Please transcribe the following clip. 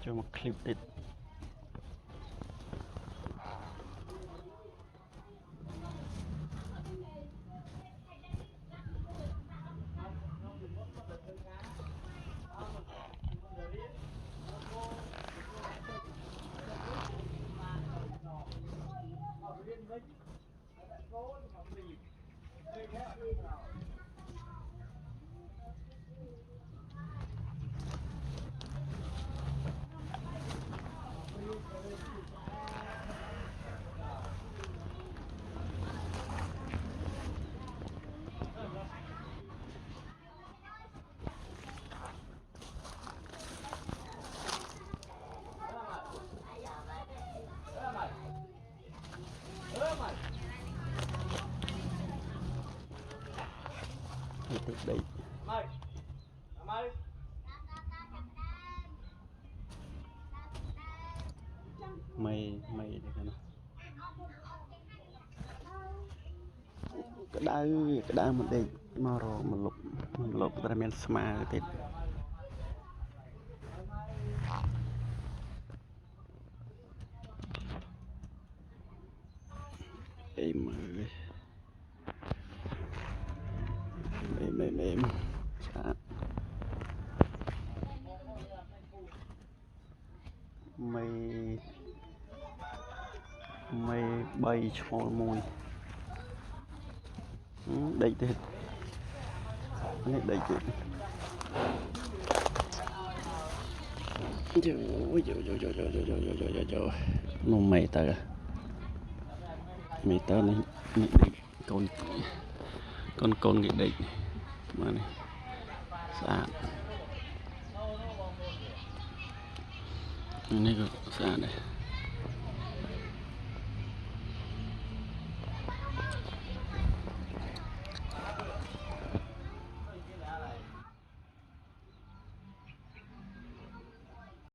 cho một clip tít đây mày mày đây này cái đau mình đây mà rồi mình lục ta men sma tết em mày bay cho mùi đây thế này đây chứ nó mày ta này con cái đây mà này sạn này có sạn này